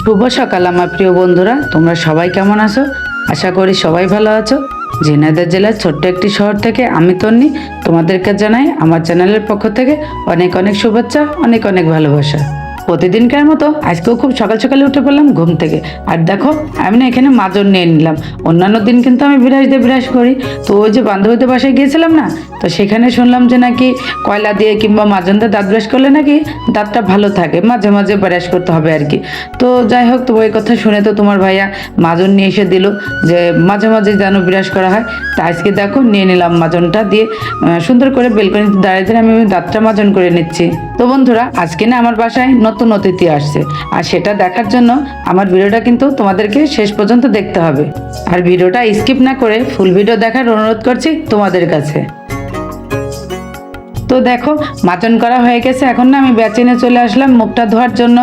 শুভ সকাল আমার প্রিয় বন্ধুরা, তোমরা সবাই কেমন আছো? আশা করি সবাই ভালো আছো। ঝিনাইদহ জেলার ছোট্ট একটি শহর থেকে আমি তন্নি তোমাদেরকে জানাই আমার চ্যানেলের পক্ষ থেকে অনেক অনেক শুভেচ্ছা, অনেক অনেক ভালোবাসা। প্রতিদিনকার মতো আজকেও খুব সকাল সকালে উঠে পড়লাম ঘুম থেকে। আর দেখো আমি না এখানে মাজন নিয়ে নিলাম। অন্যান্য দিন কিন্তু আমি বিরাজ দিয়ে বিরাজ করি। তো ওই যে বান্ধবীদের বাসায় গিয়েছিলাম না, তো সেখানে শুনলাম যে নাকি কয়লা দিয়ে কিংবা মাজন দিয়ে দাঁত ব্রাশ করলে নাকি দাঁতটা ভালো থাকে, মাঝে মাঝে ব্রাশ করতে হবে আর কি। তো যাই হোক, তো ওই কথা শুনে তো তোমার ভাইয়া মাজন নিয়ে এসে দিল যে মাঝে মাঝে যেন বিরাজ করা হয়। তা আজকে দেখো নিয়ে নিলাম মাজনটা দিয়ে সুন্দর করে বেলকনিতে দাঁড়িয়ে দাঁড়িয়ে আমি দাঁতটা মাজন করে নিচ্ছি। তো বন্ধুরা, আজকে না আমার বাসায় নতুন অতিথি আসছে, আর সেটা দেখার জন্য আমার ভিডিওটা কিন্তু তোমাদেরকে শেষ পর্যন্ত দেখতে হবে। আর ভিডিওটা স্কিপ না করে ফুল ভিডিও দেখার অনুরোধ করছি তোমাদের কাছে। তো দেখো মাজন করা হয়ে গেছে, এখন না আমি বেচিনে চলে আসলাম মুখটা ধোয়ার জন্য।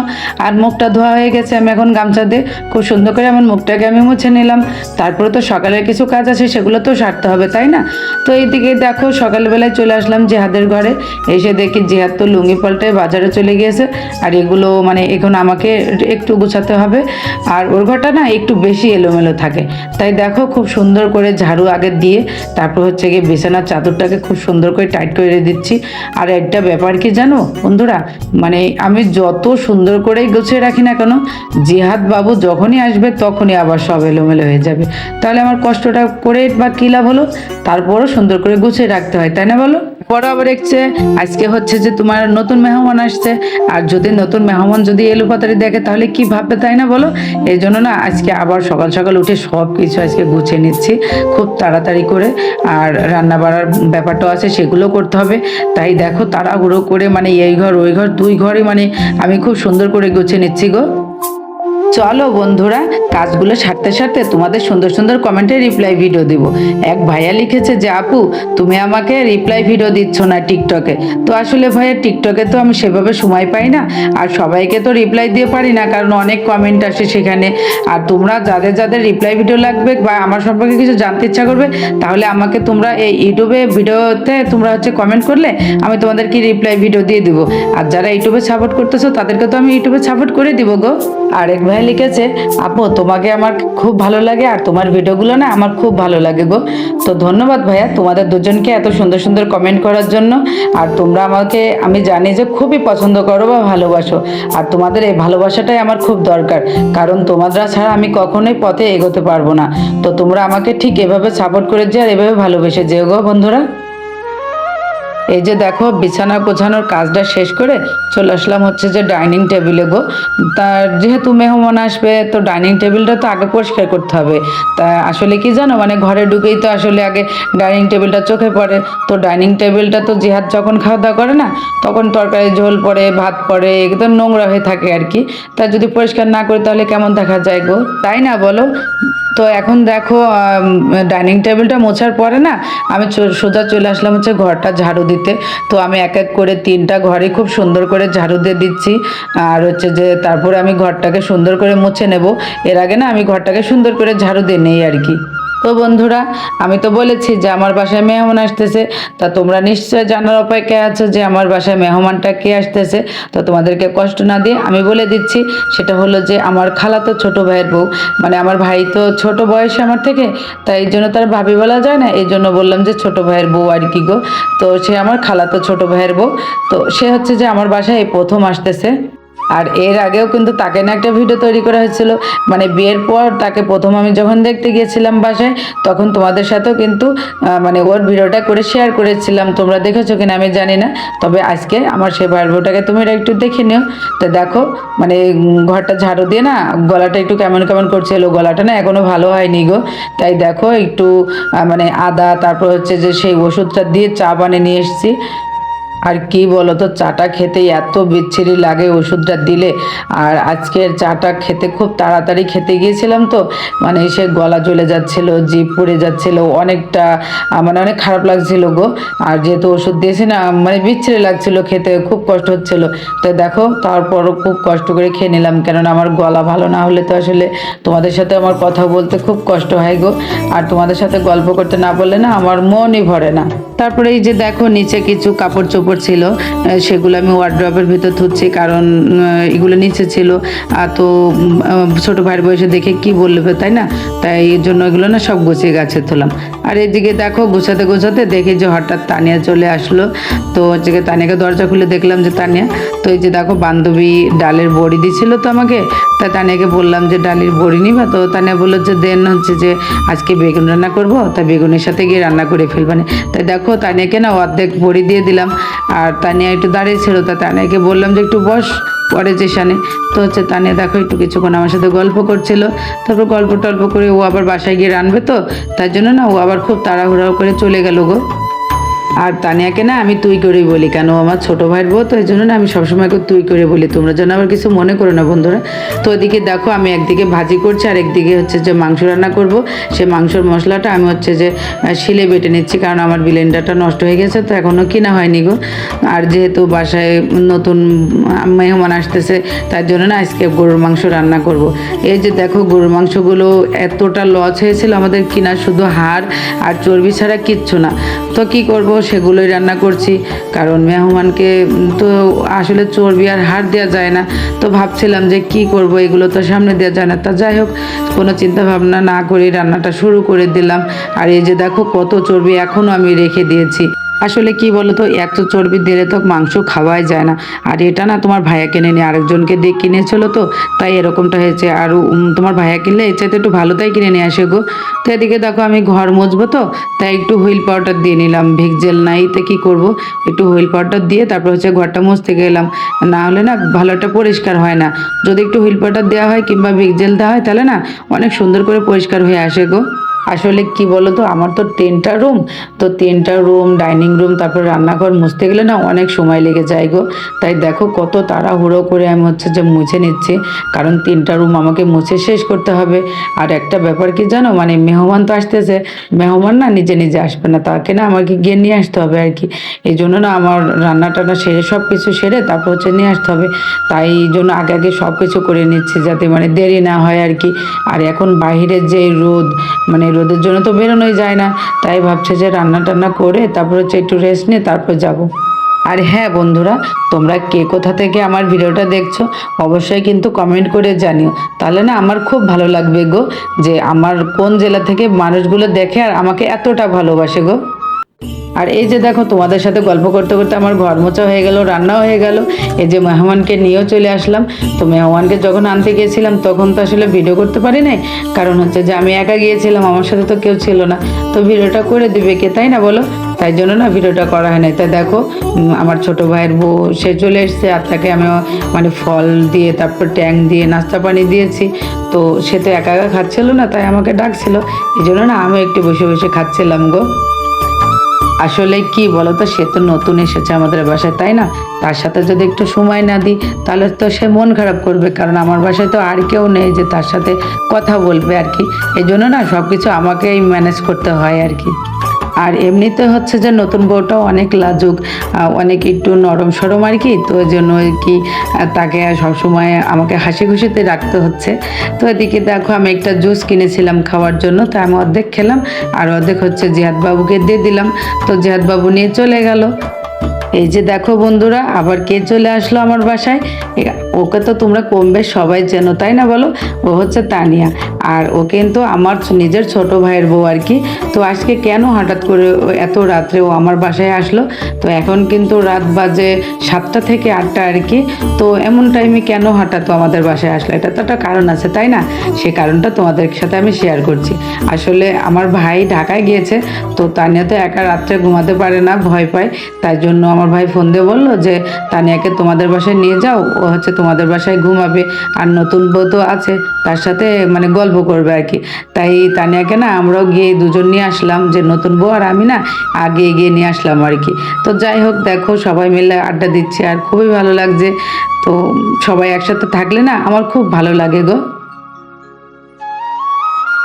আর মুখটা ধোয়া হয়ে গেছে, আমি এখন গামছা দিয়ে খুব সুন্দর করে আমার মুখটাকে আমি মুছে নিলাম। তারপরে তো সকালের কিছু কাজ আছে, সেগুলো তো সারতে হবে, তাই না? তো এইদিকে দেখো সকালবেলায় চলে আসলাম জিহাদের ঘরে। এসে দেখি জিহাদ তো লুঙ্গি পাল্টায় বাজারে চলে গিয়েছে। আর এগুলো মানে এখন আমাকে একটু গুছাতে হবে। আর ওর ঘরটা না একটু বেশি এলোমেলো থাকে, তাই দেখো খুব সুন্দর করে ঝাড়ু আগে দিয়ে তারপর হচ্ছে গিয়ে বিছানার চাদরটাকে খুব সুন্দর করে টাইট করে দিচ্ছি। আর একটা ব্যাপার কি জানো বন্ধুরা, মানে আমি যত সুন্দর করেই গুছিয়ে রাখি না কেন, জিহাদ বাবু যখনই আসবে তখনই আবার সব এলোমেলো হয়ে যাবে। তাহলে আমার কষ্টটা করে বা কি লাভ হলো? তারপরও সুন্দর করে গুছিয়ে রাখতে হয়, তাই না বলো? পরে আবার দেখছে আজকে হচ্ছে যে তোমার নতুন মেহমান আসছে, আর যদি নতুন মেহমান যদি এলোপাতারি দেখে তাহলে কি ভাববে, তাই না বলো? এই জন্য না আজকে আবার সকাল সকাল উঠে সব কিছু আজকে গুছিয়ে নিচ্ছি খুব তাড়াতাড়ি করে। আর রান্না বাড়ার ব্যাপারটাও আছে, সেগুলো করতে হবে। তাই দেখো তাড়াহুড়ো করে মানে এই ঘর ওই ঘর দুই ঘরে মানে আমি খুব সুন্দর করে গুছিয়ে নিচ্ছি গো। চলো বন্ধুরা, কাজগুলো সারতে সারতে তোমাদের সুন্দর সুন্দর কমেন্টে রিপ্লাই ভিডিও দিব। এক ভাইয়া লিখেছে যে আপু তুমি আমাকে রিপ্লাই ভিডিও দিচ্ছ না টিকটকে। তো আসলে ভাইয়া টিকটকে তো আমি সেভাবে সময় পাই না, আর সবাইকে তো রিপ্লাই দিয়ে পারি না, কারণ অনেক কমেন্ট আসে সেখানে। আর তোমরা যাদের যাদের রিপ্লাই ভিডিও লাগবে বা আমার সম্পর্কে কিছু জানতে ইচ্ছা করবে, তাহলে আমাকে তোমরা এই ইউটিউবে ভিডিওতে তোমরা হচ্ছে কমেন্ট করলে আমি তোমাদেরকে রিপ্লাই ভিডিও দিয়ে দিব। আর যারা ইউটিউবে সাপোর্ট করতেছো তাদেরকে তো আমি ইউটিউবে সাপোর্ট করে দিব গো। আরেক ভাই লিখেছে আপু তোমাকে আমার খুব ভালো লাগে, আর তোমার ভিডিওগুলো না আমার খুব ভালো লাগে গো। তো ধন্যবাদ ভাইয়া তোমাদের দুজনকে এত সুন্দর সুন্দর কমেন্ট করার জন্য। আর তোমরা আমাকে আমি জানি যে খুবই পছন্দ করো বা ভালোবাসো, আর তোমাদের এই ভালোবাসাটাই আমার খুব দরকার, কারণ তোমরা ছাড়া আমি কখনোই পথে এগোতে পারবো না। তো তোমরা আমাকে ঠিক এভাবে সাপোর্ট করে যে আর এভাবে ভালোবেসে যেও গো বন্ধুরা। এই যে দেখো বিছানা গোছানোর কাজটা শেষ করে চলে আসলাম হচ্ছে যে ডাইনিং টেবিলে গো। তার যেহেতু মেহমান আসবে তো ডাইনিং টেবিলটা তো আগে পরিষ্কার করতে হবে। তা আসলে কি জানো, মানে ঘরে ঢুকেই তো আসলে আগে ডাইনিং টেবিলটা চোখে পড়ে। তো ডাইনিং টেবিলটা তো জিহাদ যখন খাওয়া দাওয়া করে না, তখন তরকারি ঝোল পড়ে, ভাত পড়ে, একদম নোংরা হয়ে থাকে আর কি। তা যদি পরিষ্কার না করি তাহলে কেমন দেখা যায় গো, তাই না বলো? তো এখন দেখো ডাইনিং টেবিলটা মোছার পরে না আমি সোজা চলে আসলাম হচ্ছে ঘরটা ঝাড়ু দিতে। তো আমি এক এক করে 3টা ঘরে খুব সুন্দর করে ঝাড়ু দিয়ে দিচ্ছি। আর হচ্ছে যে তারপরে আমি ঘরটাকে সুন্দর করে মুছে নেব। এর আগে না আমি ঘরটাকে সুন্দর করে ঝাড়ু দিয়ে নেই আর কি। তো বন্ধুরা, আমি তো বলেছি যে আমার বাসায় মেহমান আসতেছে। তা তোমরা নিশ্চয় জানার অপেক্ষায় আছো যে আমার বাসায় মেহমানটা কে আসতেছে। তো তোমাদেরকে কষ্ট না দিয়ে আমি বলে দিচ্ছি, সেটা হলো যে আমার খালাতো ছোট ভাইয়ের বউ। মানে আমার ভাই তো ছোট বয়সে আমার থেকে, তাই এই জন্য তার ভাবি বলা যায় না, এই জন্য বললাম যে ছোট ভাইয়ের বউ আর কি গো। তো সে আমার খালাতো ছোট ভাইয়ের বউ। তো সে হচ্ছে যে আমার বাসায় এই প্রথম আসতেছে। আর এর আগেও কিন্তু তাকে না একটা ভিডিও তৈরি করা হয়েছিল, মানে বিয়ের পর তাকে প্রথম আমি যখন দেখতে গিয়েছিলাম বাসায়, তখন তোমাদের সাথেও কিন্তু মানে ওর ভিডিওটা করে শেয়ার করেছিলাম। তোমরা দেখেছো কিনা আমি জানি না, তবে আজকে আমার সেই ভাইয়ের বউটাকে তোমরা একটু দেখে নিও। তো দেখো মানে ঘরটা ঝাড়ু দিয়ে না গলাটা একটু কেমন কেমন করছিল, গলাটা না এখনো ভালো হয়নি গো। তাই দেখো একটু মানে আদা, তারপর হচ্ছে যে সেই ওষুধটা দিয়ে চা বানিয়ে নিয়ে এসেছি। আর কি বলো তো, চাটা খেতে এত বিচ্ছিরি লাগে ওষুধটা দিলে। আর আজকের চাটা খেতে খুব তাড়াতাড়ি খেতে গিয়েছিলাম, তো মানে সে গলা জ্বলে যাচ্ছিল, জিভ পুড়ে যাচ্ছিল অনেকটা, মানে অনেক খারাপ লাগছিল গো। আর যেহেতু ওষুধ দিয়েছি না, মানে বিচ্ছিরি লাগছিল খেতে, খুব কষ্ট হচ্ছিল। তো দেখো তারপরও খুব কষ্ট করে খেয়ে নিলাম, কেননা আমার গলা ভালো না হলে তো আসলে তোমাদের সাথে আমার কথা বলতে খুব কষ্ট হয় গো। আর তোমাদের সাথে গল্প করতে না বললে না আমার মনই ভরে না। তারপরে এই যে দেখো নিচে কিছু কাপড় চোপড় কাপড় ছিল সেগুলো আমি ওয়ার্ড্রপের ভিতর থুচ্ছি, কারণ এগুলো নিচে ছিল। তো ছোটো ভাইয়ের বয়সে দেখে কি বলবে, তাই না? তাই এই জন্য এগুলো না সব গুছিয়ে গাছে তোলাম। আর এদিকে দেখো গোছাতে গোছাতে দেখি যে হঠাৎ তানিয়া চলে আসলো। তো হচ্ছে তানিয়াকে দরজা খুলে দেখলাম যে তানিয়া। তো এই যে দেখো বান্ধবী ডালের বড়ি দিছিল তো আমাকে, তা তানিয়াকে বললাম যে ডালের বড়ি নিবা। তো তানিয়া বললো যে দেন হচ্ছে যে আজকে বেগুন রান্না করবো, তাই বেগুনের সাথে গিয়ে রান্না করে ফেলবানি। তাই দেখো তানিয়াকে না অর্ধেক বড়ি দিয়ে দিলাম। আর তানিয়া একটু দাঁড়িয়ে ছিল, তা তানিয়াকে বললাম যে একটু বস পরে যেখানে। তো হচ্ছে তানিয়া দেখো একটু কিছুক্ষণ আমার সাথে গল্প করছিল। তারপর গল্প টল্প করে ও আবার বাসায় গিয়ে রানবে, তো তার জন্য না ও আবার খুব তাড়াহুড়ো করে চলে গেল গো। আর তানিয়াকে না আমি তুই করেই বলি, কেন আমার ছোটো ভাইয়ের বউ, তো এই জন্য না আমি সবসময় তুই করে বলি, তোমরা যেন আবার কিছু মনে করো না বন্ধুরা। তো ওদিকে দেখো আমি একদিকে ভাজি করছি আর একদিকে হচ্ছে যে মাংস রান্না করব। সে মাংসর মশলাটা আমি হচ্ছে যে শিলে বেটে নিচ্ছি, কারণ আমার ব্লেন্ডারটা নষ্ট হয়ে গেছে, তো এখনও কিনা হয়নি গো। আর যেহেতু বাসায় নতুন মেহমান আসতেছে, তার জন্য না আজকে গরুর মাংস রান্না করব। এই যে দেখো গরুর মাংসগুলো এতটা লস হয়েছিল আমাদের কিনা, শুধু হাড় আর চর্বি ছাড়া কিচ্ছু না। তো কি করব, সেগুলোই রান্না করছি, কারণ মেহমানকে তো আসলে চর্বি আর হাড় দেওয়া যায় না। তো ভাবছিলাম যে কি করব, এগুলো তো সামনে দেওয়া যায় না। তা যাই হোক, কোনো চিন্তা ভাবনা না করে রান্নাটা শুরু করে দিলাম। আর এই যে দেখো কত চর্বি এখনও আমি রেখে দিয়েছি। আসলে কি বলো তো, এত চর্বি দিলে তো মাংস খাওয়াই যায় না। আর এটা না তোমার ভাইয়া কিনে নিয়ে আরেকজনকে দিয়ে কিনেছিল, তো তাই এরকমটা হয়েছে। আর তোমার ভাইয়া কিনলে এর চাইতে একটু ভালো তাই কিনে নিয়ে আসে গো। তো এদিকে দেখো আমি ঘর মুছবো, তো তাই একটু হুইল পাউডার দিয়ে নিলাম। ভিক্সেল নাই, তো কী করবো, একটু হুইল পাউডার দিয়ে তারপর হচ্ছে ঘরটা মুছতে গেলাম। না হলে না ভালো একটা পরিষ্কার হয় না। যদি একটু হুইল পাউডার দেওয়া হয় কিংবা ভিক্সেল দেওয়া হয়, তাহলে না অনেক সুন্দর করে পরিষ্কার হয়ে আসে গো। আসলে কি বলো তো, আমার তো 3টা রুম, তো 3টা রুম, ডাইনিং রুম, তারপর রান্নাঘর মুছতে গেলে না অনেক সময় লেগে যায় গো। তাই দেখো কত তাড়াহুড়ো করে আমি হচ্ছে যে মুছে নিচ্ছি, কারণ 3টা রুম আমাকে মুছে শেষ করতে হবে। আর একটা ব্যাপার কি জানো, মানে মেহমান তো আসতেছে, মেহমান না নিজে নিজে আসবে না, তাকে না আমাকে গিয়ে নিয়ে আসতে হবে আর কি। এই জন্য না আমার রান্না টান্না সেরে সব কিছু সেরে তারপর হচ্ছে নিয়ে আসতে হবে। তাই এই জন্য আগে আগে সব কিছু করে নিচ্ছি, যাতে মানে দেরি না হয় আর কি। আর এখন বাইরের যে রোদ, মানে রোদের জন্য তো বেরোনোই যায় না। তাই ভাবছে যে রান্না টান্না করে তারপর হচ্ছে একটু রেস্ট নিয়ে তারপর যাব। আর হ্যাঁ বন্ধুরা, তোমরা কে কোথা থেকে আমার ভিডিওটা দেখছো অবশ্যই কিন্তু কমেন্ট করে জানিও, তাহলে না আমার খুব ভালো লাগবে গো, যে আমার কোন জেলা থেকে মানুষগুলো দেখে আর আমাকে এতটা ভালোবাসে গো। আর এই যে দেখো তোমাদের সাথে গল্প করতে করতে আমার ঘর মোছা হয়ে গেল, রান্নাও হয়ে গেল। এই যে মেহমানকে নিয়েও চলে আসলাম। তো মেহমানকে যখন আনতে গিয়েছিলাম তখন তো আসলে ভিডিও করতে পারি নাই, কারণ হচ্ছে যে আমি একা গিয়েছিলাম, আমার সাথে তো কেউ ছিল না। তো ভিডিওটা করে দিবে কে, তাই না বলো? তাই জন্য না ভিডিওটা করা হয় নাই। তাই দেখো আমার ছোট ভাইয়ের বউ সে চলে এসছে, আর তাকে আমি মানে ফল দিয়ে তারপর ট্যাং দিয়ে নাস্তা পানি দিয়েছি। তো সে তো একা একা খাচ্ছিল না, তাই আমাকে ডাকছিল, এই জন্য না আমি একটু বসে বসে খাচ্ছিলাম গো। আসলে কি বলতো, সে তো নতুন এসেছে আমাদের বাসায়, তাই না? তার সাথে যদি একটু সময় না দিই তাহলে তো সে মন খারাপ করবে, কারণ আমার বাসায় তো আর কেউ নেই যে তার সাথে কথা বলবে আর কি। এই জন্য না সব কিছু আমাকেই ম্যানেজ করতে হয় আর কি। আর এমনিতে হচ্ছে যে নতুন বউটাও অনেক লাজুক, অনেক একটু নরম সরম আর কি। তো ওই জন্য আর কি তাকে সবসময় আমাকে হাসি খুশিতে রাখতে হচ্ছে। তো এদিকে দেখো আমি একটা জুস কিনেছিলাম খাওয়ার জন্য, তো আমি অর্ধেক খেলাম আর অর্ধেক হচ্ছে জিহাদ বাবুকে দিয়ে দিলাম। তো জিহাদ বাবু নিয়ে চলে গেল। এই যে দেখো বন্ধুরা, আবার কে চলে আসলো আমার বাসায়। ওকে তো তোমরা কম বেশ সবাই চেনো, তাই না বলো? ও হচ্ছে তানিয়া। আর ও কিন্তু আমার নিজের ছোট ভাইয়ের বউ আর কি। তো আজকে কেন হঠাৎ করে এত রাত্রে ও আমার বাসায় আসলো? তো এখন কিন্তু রাত বাজে 7টা থেকে 8টা আর কি। তো এমন টাইমে কেন হঠাৎ আমাদের বাসায় আসলো? এটা তো একটা কারণ আছে, তাই না? সে কারণটা তোমাদের সাথে আমি শেয়ার করছি। আসলে আমার ভাই ঢাকায় গিয়েছে, তো তানিয়া তো একা রাত্রে ঘুমাতে পারে না, ভয় পায়। তাই জন্য আমার ভাই ফোন দিয়ে বললো যে তানিয়াকে তোমাদের বাসায় নিয়ে যাও, ও হচ্ছে তোমাদের বাসায় ঘুমাবে, আর নতুন বউ তো আছে, তার সাথে মানে গল্প করবে আর কি। তাই তানিয়াকে না আমরাও গিয়ে দুজন নিয়ে আসলাম, যে নতুন বউ আর আমি না আগে গিয়ে নিয়ে আসলাম আর কি। তো যাই হোক, দেখো সবাই মিলে আড্ডা দিচ্ছে আর খুবই ভালো লাগছে। তো সবাই একসাথে থাকলে না আমার খুব ভালো লাগে গো।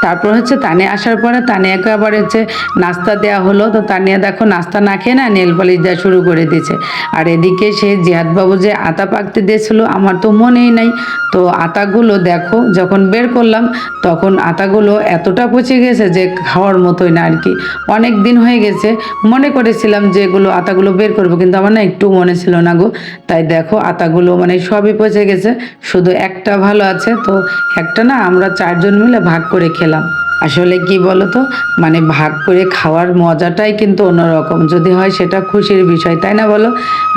তারপর হচ্ছে তানিয়া আসার পরে তানিয়াকে আবার হচ্ছে নাস্তা দেওয়া হলো। তো তানিয়া দেখো নাস্তা না খেয়ে না নেল পালিশ দেওয়া শুরু করে দিয়েছে। আর এদিকে সে জিহাদ বাবু যে আতা পাকতে দিয়েছিল আমার তো মনেই নাই। তো আতাগুলো দেখো যখন বের করলাম তখন আতাগুলো এতটা পচে গেছে যে খাওয়ার মতোই না আর কি। অনেক দিন হয়ে গেছে, মনে করেছিলাম যে এগুলো আতাগুলো বের করবো, কিন্তু আমার না একটু মনে ছিল না গো। তাই দেখো আতাগুলো মানে সবই পচে গেছে, শুধু একটা ভালো আছে। তো একটা না আমরা 4 জন মিলে ভাগ করে খেলাম। আসলে কি বলতো, মানে ভাগ করে খাওয়ার মজাটাই কিন্তু অন্যরকম, যদি হয় সেটা খুশির বিষয়, তাই না বলো?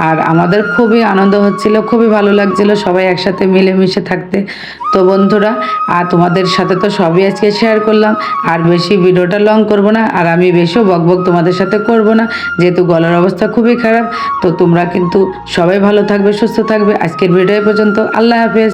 আর আমাদের খুবই আনন্দ হচ্ছিল, খুবই ভালো লাগছিল সবাই একসাথে মিলেমিশে থাকতে। তো বন্ধুরা, আর তোমাদের সাথে তো সবই আজকে শেয়ার করলাম, আর বেশি ভিডিওটা লং করব না, আর আমি বেশিও বকবক তোমাদের সাথে করব না, যেহেতু গলার অবস্থা খুবই খারাপ। তো তোমরা কিন্তু সবাই ভালো থাকবে, সুস্থ থাকবে। আজকের ভিডিও পর্যন্ত, আল্লাহ হাফেজ।